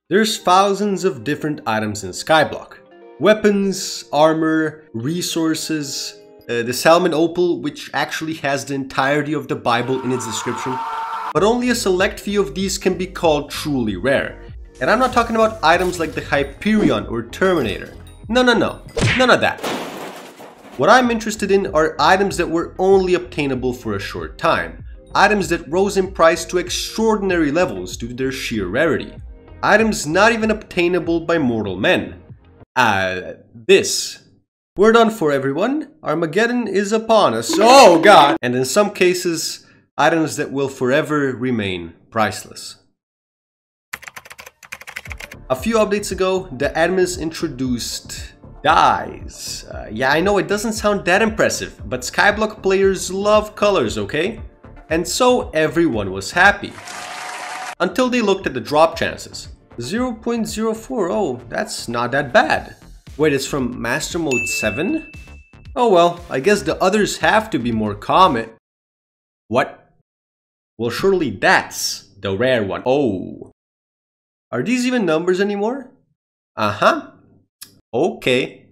There's thousands of different items in Skyblock. Weapons, armor, resources, the Salmon Opal, which actually has the entirety of the Bible in its description. But only a select few of these can be called truly rare. And I'm not talking about items like the Hyperion or Terminator. No, none of that. What I'm interested in are items that were only obtainable for a short time. Items that rose in price to extraordinary levels due to their sheer rarity. Items not even obtainable by mortal men. This. We're done for, everyone. Armageddon is upon us. Oh god! And in some cases, items that will forever remain priceless. A few updates ago, the admins introduced dyes. Yeah, I know it doesn't sound that impressive, but Skyblock players love colors, okay? And so everyone was happy. Until they looked at the drop chances. 0.04, oh, that's not that bad. Wait, it's from Master Mode 7? Oh well, I guess the others have to be more common. What? Well, surely that's the rare one. Oh. Are these even numbers anymore? Uh-huh. Okay.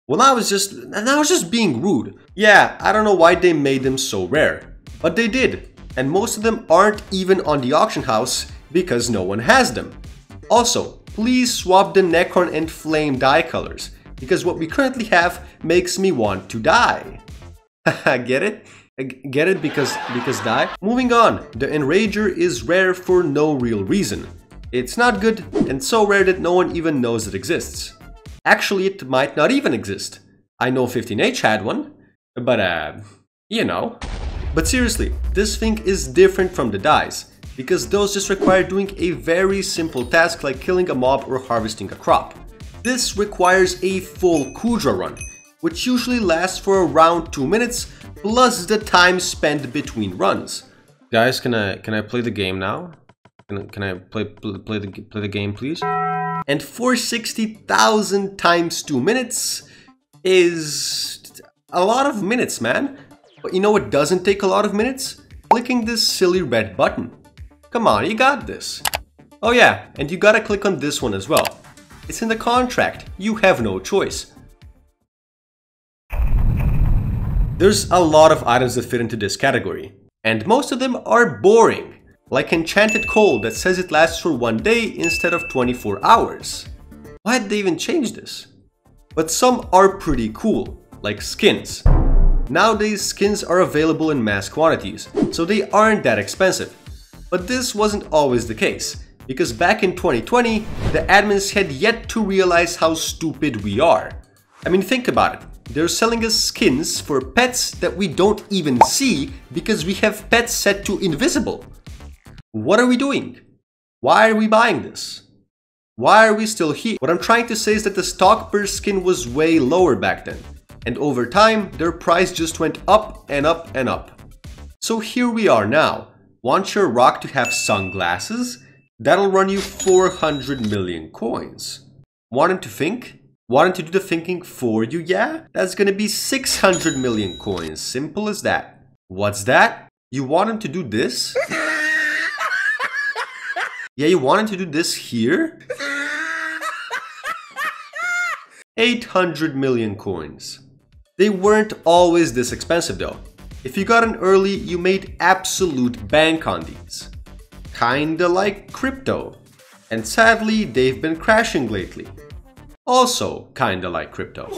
Well, I was just being rude. Yeah, I don't know why they made them so rare. But they did. And most of them aren't even on the auction house because no one has them. Also, please swap the Necron and Flame dye colors, because what we currently have makes me want to die. Get it? Get it because die? Moving on, the Enrager is rare for no real reason. It's not good and so rare that no one even knows it exists. Actually, it might not even exist. I know 15H had one, but you know. But seriously, this thing is different from the dyes, because those just require doing a very simple task like killing a mob or harvesting a crop. This requires a full Kudra run, which usually lasts for around 2 minutes, plus the time spent between runs. Guys, can I play the game now? Can I play the game, please? And 460,000 times 2 minutes is a lot of minutes, man. But you know what doesn't take a lot of minutes? Clicking this silly red button. Come on, you got this. Oh yeah, and you gotta click on this one as well. It's in the contract. You have no choice. There's a lot of items that fit into this category, and most of them are boring. Like Enchanted Coal that says it lasts for 1 day instead of 24 hours. Why did they even change this? But some are pretty cool, like skins. Nowadays, skins are available in mass quantities, so they aren't that expensive. But this wasn't always the case, because back in 2020, the admins had yet to realize how stupid we are. I mean, think about it. They're selling us skins for pets that we don't even see because we have pets set to invisible. What are we doing? Why are we buying this? Why are we still here? What I'm trying to say is that the stock per skin was way lower back then, and over time, their price just went up and up and up. So here we are now. Want your rock to have sunglasses? That'll run you 400 million coins. Want him to think? Want him to do the thinking for you, yeah? That's gonna be 600 million coins, simple as that. What's that? You want him to do this? Yeah, you want him to do this here? 800 million coins. They weren't always this expensive though. If you got in early, you made absolute bank on these. Kinda like crypto. And sadly, they've been crashing lately. Also kinda like crypto.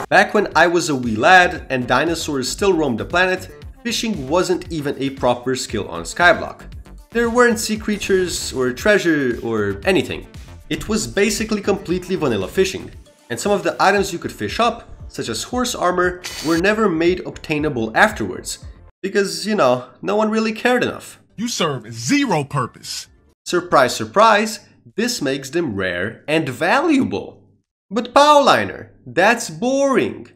Back when I was a wee lad and dinosaurs still roamed the planet, fishing wasn't even a proper skill on Skyblock. There weren't sea creatures or treasure or anything. It was basically completely vanilla fishing. And some of the items you could fish up, such as horse armor, were never made obtainable afterwards. Because, you know, no one really cared enough. You serve zero purpose. Surprise, surprise, this makes them rare and valuable. But Powliner, that's boring.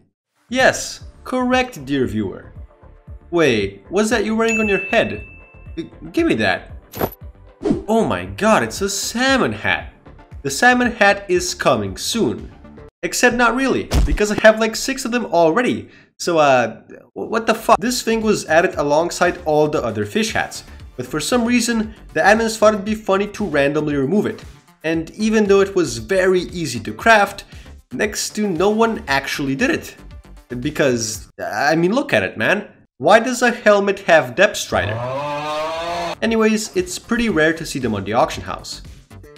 Yes, correct, dear viewer. Wait, what's that you're wearing on your head? Give me that. Oh my god, it's a salmon hat. The salmon hat is coming soon. Except not really, because I have like 6 of them already. So what the fuck? This thing was added alongside all the other fish hats. But for some reason, the admins thought it'd be funny to randomly remove it. And even though it was very easy to craft, next to no one actually did it. Because, I mean, look at it, man. Why does a helmet have depth strider? Anyways, it's pretty rare to see them on the auction house.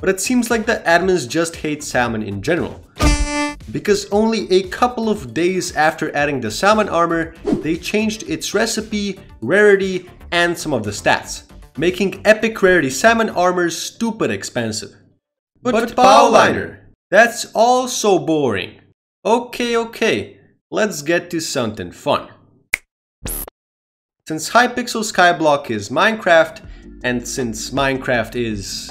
But it seems like the admins just hate salmon in general. Because only a couple of days after adding the salmon armor, they changed its recipe, rarity, and some of the stats, making epic rarity salmon armor stupid expensive. But Powliner, that's all so boring. Okay, let's get to something fun. Since Hypixel Skyblock is Minecraft, and since Minecraft is,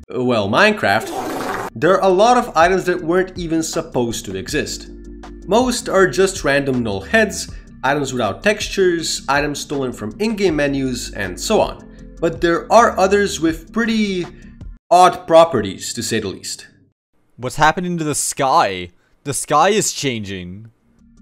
well, Minecraft, there are a lot of items that weren't even supposed to exist. Most are just random null heads, items without textures, items stolen from in-game menus, and so on. But there are others with pretty odd properties, to say the least. What's happening to the sky? The sky is changing.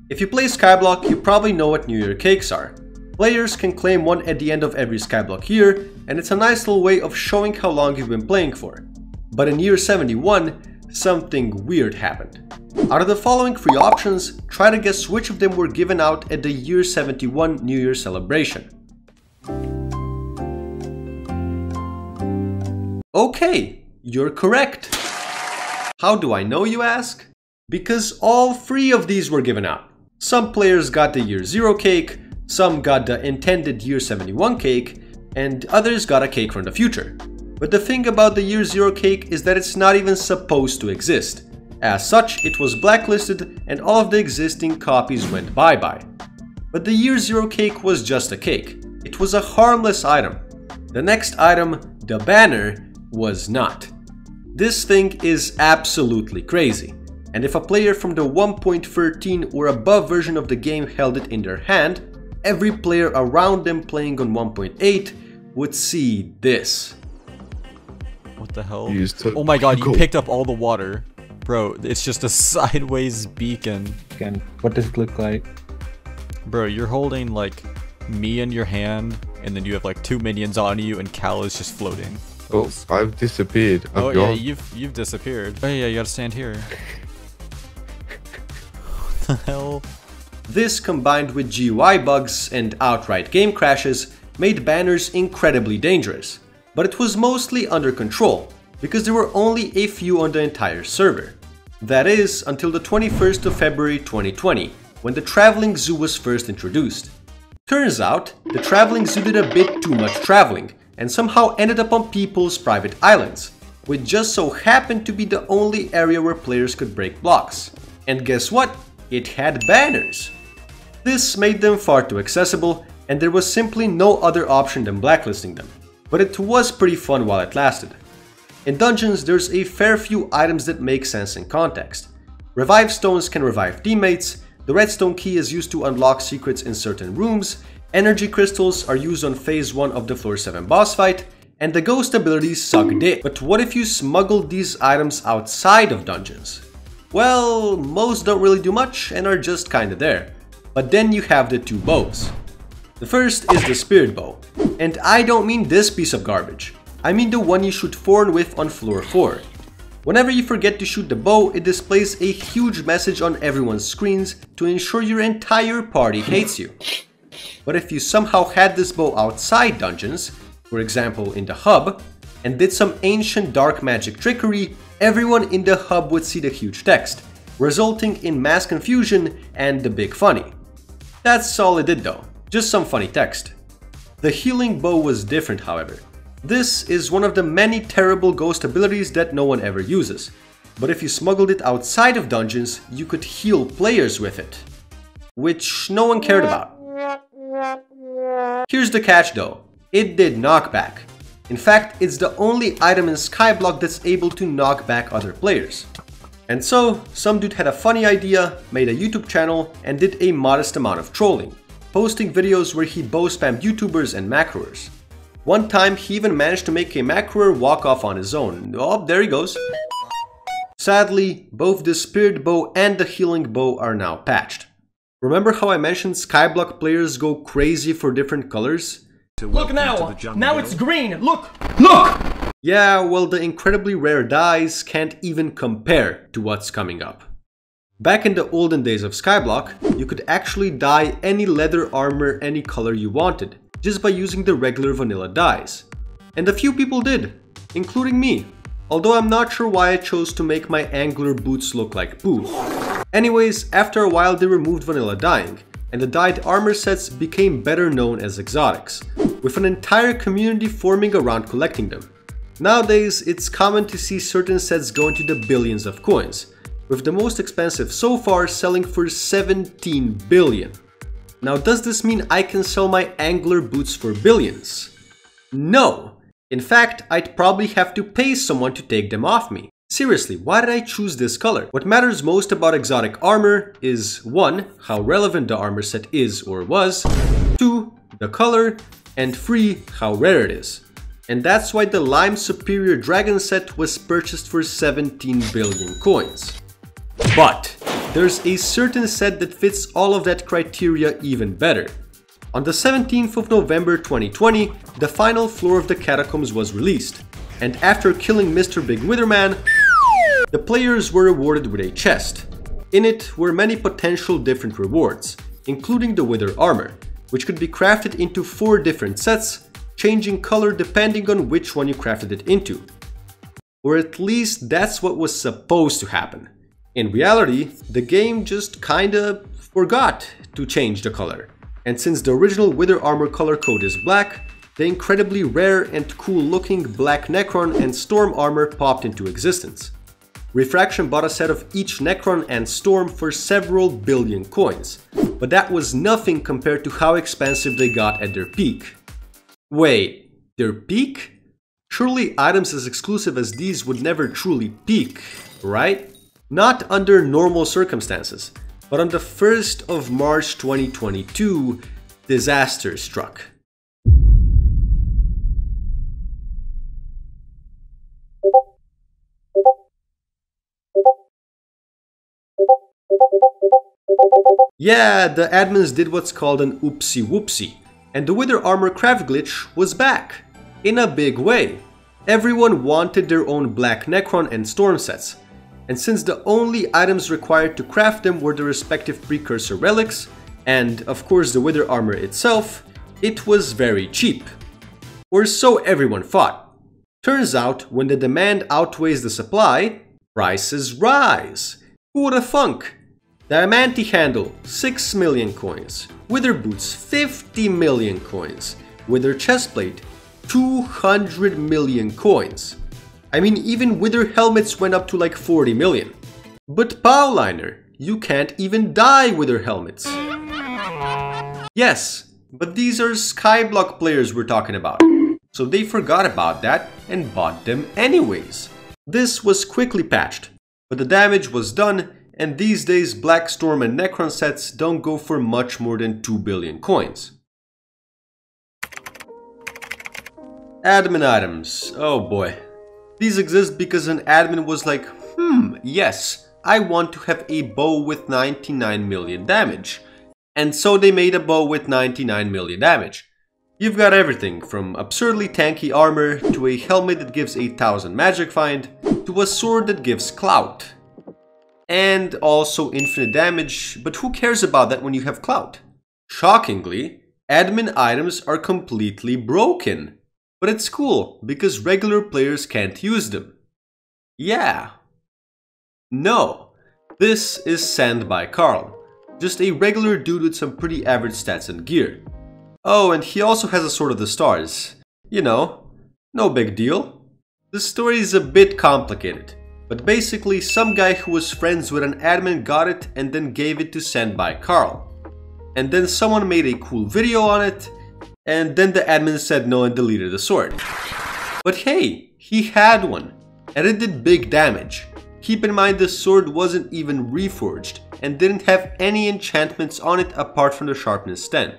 If you play Skyblock, you probably know what New Year cakes are. Players can claim one at the end of every Skyblock year, and it's a nice little way of showing how long you've been playing for. But in year 71, something weird happened. Out of the following 3 options, try to guess which of them were given out at the year 71 New Year celebration. Okay, you're correct. How do I know, you ask? Because all 3 of these were given out. Some players got the year 0 cake, some got the intended year 71 cake, and others got a cake from the future. But the thing about the year 0 cake is that it's not even supposed to exist. As such, it was blacklisted and all of the existing copies went bye-bye. But the year 0 cake was just a cake. It was a harmless item. The next item, the banner, was not. This thing is absolutely crazy. And if a player from the 1.13 or above version of the game held it in their hand, every player around them playing on 1.8 would see this. What the hell? Oh my god, you picked up all the water. Bro, it's just a sideways beacon. Again, what does it look like? Bro, you're holding like me in your hand, and then you have like 2 minions on you, and Cal is just floating. Oh, I've disappeared. Oh yeah, you've disappeared. Oh yeah, you gotta stand here. What the hell? This, combined with GUI bugs and outright game crashes, made banners incredibly dangerous. But it was mostly under control, because there were only a few on the entire server. That is, until the 21st of February 2020, when the Traveling Zoo was first introduced. Turns out, the Traveling Zoo did a bit too much traveling, and somehow ended up on people's private islands, which just so happened to be the only area where players could break blocks. And guess what? It had banners! This made them far too accessible, and there was simply no other option than blacklisting them. But it was pretty fun while it lasted. In dungeons, there's a fair few items that make sense in context. Revive stones can revive teammates, the redstone key is used to unlock secrets in certain rooms, energy crystals are used on phase 1 of the floor 7 boss fight, and the ghost abilities suck dick. But what if you smuggled these items outside of dungeons? Well, most don't really do much and are just kinda there. But then you have the 2 bows. The first is the Spirit Bow, and I don't mean this piece of garbage. I mean the one you shoot Thorn with on floor 4. Whenever you forget to shoot the bow, it displays a huge message on everyone's screens to ensure your entire party hates you. But if you somehow had this bow outside dungeons, for example in the hub, and did some ancient dark magic trickery, everyone in the hub would see the huge text, resulting in mass confusion and the big funny. That's all it did though. Just some funny text. The healing bow was different, however. This is one of the many terrible ghost abilities that no one ever uses. But if you smuggled it outside of dungeons, you could heal players with it. Which no one cared about. Here's the catch though. It did knockback. In fact, it's the only item in Skyblock that's able to knock back other players. And so, some dude had a funny idea, made a YouTube channel, and did a modest amount of trolling, posting videos where he bow spammed YouTubers and macroers. One time, he even managed to make a macroer walk off on his own. Oh, there he goes. Sadly, both the Spirit Bow and the Healing Bow are now patched. Remember how I mentioned Skyblock players go crazy for different colors? Look now! Now it's green! Look! Look! Yeah, well, the incredibly rare dyes can't even compare to what's coming up. Back in the olden days of Skyblock, you could actually dye any leather armor any color you wanted, just by using the regular vanilla dyes. And a few people did, including me, although I'm not sure why I chose to make my angler boots look like poo. Anyways, after a while they removed vanilla dyeing, and the dyed armor sets became better known as exotics, with an entire community forming around collecting them. Nowadays, it's common to see certain sets go into the billions of coins, with the most expensive so far selling for 17 billion. Now, does this mean I can sell my angler boots for billions? No! In fact, I'd probably have to pay someone to take them off me. Seriously, why did I choose this color? What matters most about exotic armor is 1. How relevant the armor set is or was, 2. The color, and 3. How rare it is. And that's why the Lime Superior Dragon set was purchased for 17 billion coins. But there's a certain set that fits all of that criteria even better. On the 17th of November 2020, the final floor of the catacombs was released, and after killing Mr. Big Witherman, the players were rewarded with a chest. In it were many potential different rewards, including the Wither armor, which could be crafted into 4 different sets, changing color depending on which one you crafted it into. Or at least that's what was supposed to happen. In reality, the game just kinda forgot to change the color. And since the original Wither armor color code is black, the incredibly rare and cool looking black Necron and Storm armor popped into existence. Refraction bought a set of each Necron and Storm for several billion coins, but that was nothing compared to how expensive they got at their peak. Wait, their peak? Surely items as exclusive as these would never truly peak, right? Not under normal circumstances, but on the 1st of March 2022, disaster struck. Yeah, the admins did what's called an oopsie whoopsie, and the Wither armor craft glitch was back, in a big way. Everyone wanted their own black Necron and Storm sets, and since the only items required to craft them were the respective precursor relics, and of course the Wither armor itself, it was very cheap. Or so everyone thought. Turns out, when the demand outweighs the supply, prices rise. Who would have thunk? Diamante handle, 6 million coins. Wither boots, 50 million coins. Wither chestplate, 200 million coins. I mean, even Wither helmets went up to like 40 million. But Powliner, you can't even dye Wither helmets. Yes, but these are Skyblock players we're talking about. So they forgot about that and bought them anyways. This was quickly patched, but the damage was done, and these days Black Storm and Necron sets don't go for much more than 2 billion coins. Admin items, oh boy. These exist because an admin was like, yes, I want to have a bow with 99 million damage. And so they made a bow with 99 million damage. You've got everything from absurdly tanky armor, to a helmet that gives 8000 magic find, to a sword that gives clout. And also infinite damage, but who cares about that when you have clout? Shockingly, admin items are completely broken. But it's cool, because regular players can't use them. Yeah. No. This is Sand by Carl. Just a regular dude with some pretty average stats and gear. Oh, and he also has a Sword of the Stars. You know, no big deal. The story is a bit complicated, but basically some guy who was friends with an admin got it and then gave it to Sand by Carl. And then someone made a cool video on it, and then the admin said no and deleted the sword. But hey, he had one, and it did big damage. Keep in mind the sword wasn't even reforged, and didn't have any enchantments on it apart from the sharpness 10.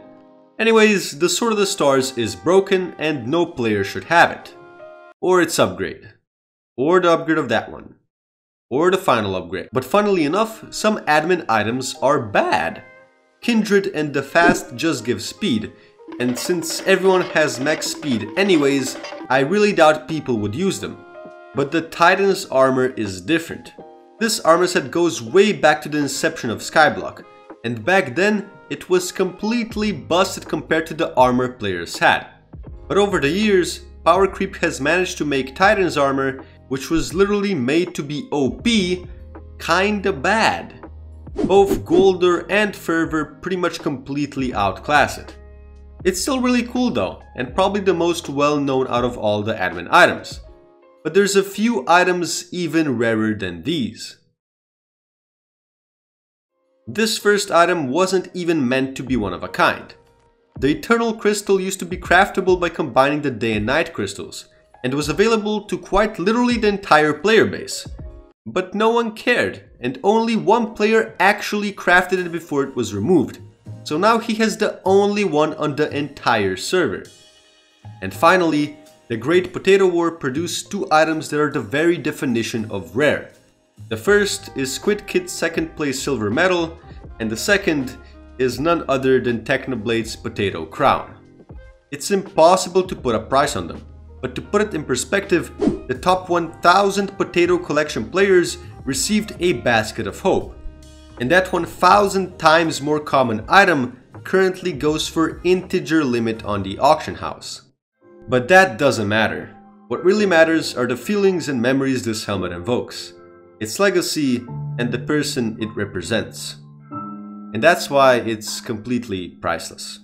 Anyways, the Sword of the Stars is broken and no player should have it. Or its upgrade. Or the upgrade of that one. Or the final upgrade. But funnily enough, some admin items are bad. Kindred and the Fast just give speed, and since everyone has max speed anyways, I really doubt people would use them. But the Titan's armor is different. This armor set goes way back to the inception of Skyblock, and back then it was completely busted compared to the armor players had. But over the years, Power Creep has managed to make Titan's armor, which was literally made to be OP, kinda bad. Both Golder and Fervor pretty much completely outclass it. It's still really cool though, and probably the most well known out of all the admin items. But there's a few items even rarer than these. This first item wasn't even meant to be one of a kind. The Eternal Crystal used to be craftable by combining the day and night crystals, and was available to quite literally the entire player base. But no one cared, and only one player actually crafted it before it was removed, so now he has the only one on the entire server. And finally, the Great Potato War produced two items that are the very definition of rare. The first is Squid Kid's second place silver medal, and the second is none other than Technoblade's Potato Crown. It's impossible to put a price on them, but to put it in perspective, the top 1000 Potato Collection players received a Basket of Hope, and that 1000 times more common item currently goes for integer limit on the auction house. But that doesn't matter. What really matters are the feelings and memories this helmet invokes, its legacy, and the person it represents. And that's why it's completely priceless.